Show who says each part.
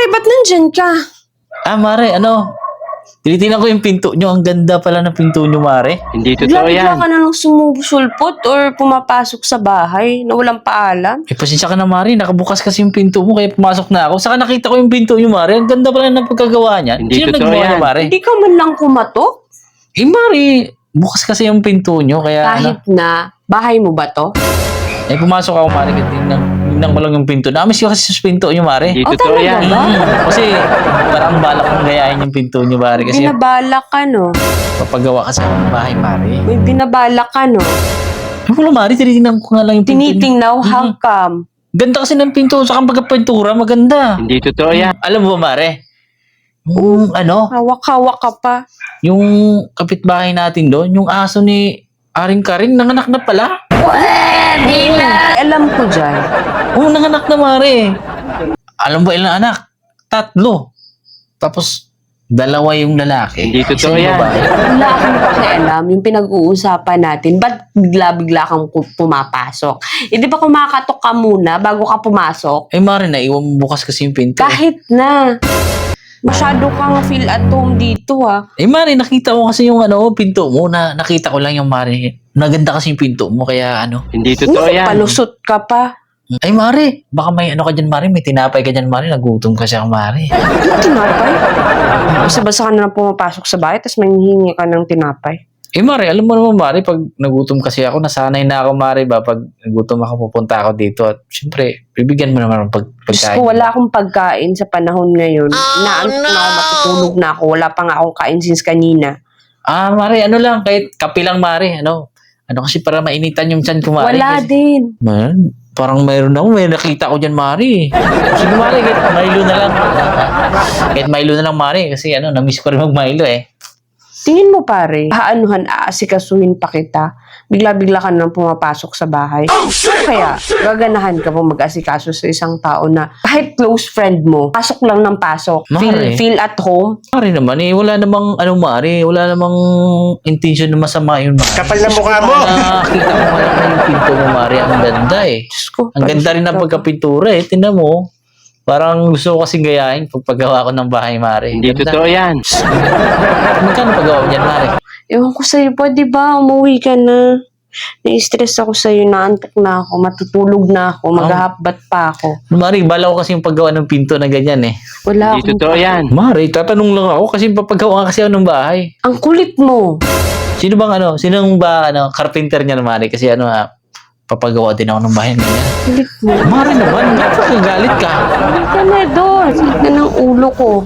Speaker 1: ba't nandyan ka?
Speaker 2: Mare, tinitingnan ko yung pinto nyo. Ang ganda pala ng pinto nyo, Mare.
Speaker 3: Hindi totoo
Speaker 1: Bigla
Speaker 3: yan.
Speaker 1: ka na lang sumusulpot or pumapasok sa bahay na walang paalam.
Speaker 2: Pasensya ka na, Mare. Nakabukas kasi yung pinto mo, kaya pumasok na ako. Saka nakita ko yung pinto nyo, Mare. Ang ganda pala ng pagkagawa niyan.
Speaker 3: Hindi
Speaker 2: Sino
Speaker 3: totoo
Speaker 2: naggawa
Speaker 3: yan.
Speaker 2: niya, Mare?
Speaker 1: Hindi ka man lang kumatok?
Speaker 2: Mare, bukas kasi yung pinto nyo, kaya
Speaker 1: Kahit na, bahay mo ba to?
Speaker 2: pumasok ako, Mare. Tingnan ko lang yung pinto. Namiss ko kasi sa pinto nyo, Mare.
Speaker 3: Hindi
Speaker 1: Oh,
Speaker 3: totoo
Speaker 1: talaga
Speaker 3: yan.
Speaker 1: ba?
Speaker 2: Kasi parang balak kong gayahin yung pinto nyo, Mare. Kasi
Speaker 1: Binabalak ka, no?
Speaker 2: papagawa kasi ako ng bahay, Mare.
Speaker 1: May binabalak ka, no?
Speaker 2: Wala, Mare. Tinitingnan ko nga lang yung pinto nyo.
Speaker 1: Tinitingnaw, how come?
Speaker 2: Ganda kasi ng pinto. Saka pagka-pintura, maganda.
Speaker 3: Hindi totoo yan.
Speaker 2: Alam mo ba, Mare? Yung
Speaker 1: Hawak-hawak ka pa.
Speaker 2: yung kapitbahay natin doon, yung aso ni Aring Karing, nanganak na pala.
Speaker 1: Alam ko dyan.
Speaker 2: Nanganak na, Mare. Alam mo ilang anak? 3. Tapos, 2 yung lalaki.
Speaker 3: Hindi totoo
Speaker 2: Isa yung
Speaker 3: yan.
Speaker 2: babae.
Speaker 1: Wala akong pakialam yung pinag-uusapan natin. Ba't bigla-bigla kang pumapasok? Di ba kumakatok ka muna bago ka pumasok?
Speaker 2: Mare, naiwan mo bukas kasi yung pinto.
Speaker 1: Kahit na. Masyado kang feel at home dito, ha?
Speaker 2: Mare, nakita ko kasi yung pinto mo. Nakita ko lang yung Mare. Naganda kasi yung pinto mo, kaya
Speaker 3: Hindi totoo yan.
Speaker 1: Palusot ka pa.
Speaker 2: Mare, baka may ka dyan, Mare. May tinapay ka dyan, Mare. Nagutom ka siya, Mare.
Speaker 1: Ano tinapay? Basta-basta ka na lang pumapasok sa bahay tapos manghihingi ka ng tinapay.
Speaker 2: Mare, alam mo naman, Mare, pag nagutom kasi ako, nasanay na ako, Mare, ba? Pag nagutom ako, pupunta ako dito. At syempre, bibigyan mo naman ng
Speaker 1: Diyos
Speaker 2: pagkain.
Speaker 1: ko, wala akong pagkain sa panahon ngayon. Naantok na ako, matutulog na ako. Wala pa nga akong kain since kanina.
Speaker 2: Mare, lang, kahit kape lang, Mare. Kasi para mainitan yung tiyan ko, Mare.
Speaker 1: Wala
Speaker 2: Kasi,
Speaker 1: din.
Speaker 2: man, parang mayroon ako, may nakita ko dyan, Mare. Sige, Mare, kahit Milo na lang. Kahit Milo na lang, Mare. Kasi na-miss ko rin mag-Milo, eh.
Speaker 1: Tingin mo pare, aasikasuhin pa kita. Bigla-bigla ka nang pumapasok sa bahay. Kaya, gaganahan ka pong mag-asikaso sa isang tao na kahit close friend mo, pasok lang ng pasok.
Speaker 2: Mare.
Speaker 1: Feel at home.
Speaker 2: Mare naman, wala namang, Mare, wala namang intention na masama yun, Mare.
Speaker 3: Kapal na mukha mo.
Speaker 2: Nakakita ko pala na yung pinto mo, Mare. Ang ganda, eh.
Speaker 1: Diyos ko,
Speaker 2: Ang ganda rin ng pagkapintura, eh. Tingnan mo. Parang gusto ko kasing gayahin pag paggawa ko ng bahay, Mare.
Speaker 3: Hindi
Speaker 2: Ganda.
Speaker 3: totoo yan.
Speaker 2: Magkano paggawa mo dyan, Mare?
Speaker 1: Ewan ko sa'yo pa, di ba? Umuwi ka na. Na-stress ako sa'yo, naantok na ako, matutulog na ako, maghahapbat pa ako.
Speaker 2: Mare, bala ko kasi yung paggawa ng pinto na ganyan, eh.
Speaker 1: Wala
Speaker 3: Hindi
Speaker 1: akong...
Speaker 3: totoo yan.
Speaker 2: Mare, tatanong lang ako kasi papagawa kasi ako ng bahay.
Speaker 1: Ang kulit mo.
Speaker 2: Sino ba, carpenter niya, Mare? Kasi papagawa din ako ng bahay niya.
Speaker 1: Kulit mo.
Speaker 2: Mare naman, bakit nagalit ka?
Speaker 1: Hindi ka na doon. Sakit na ng ulo ko.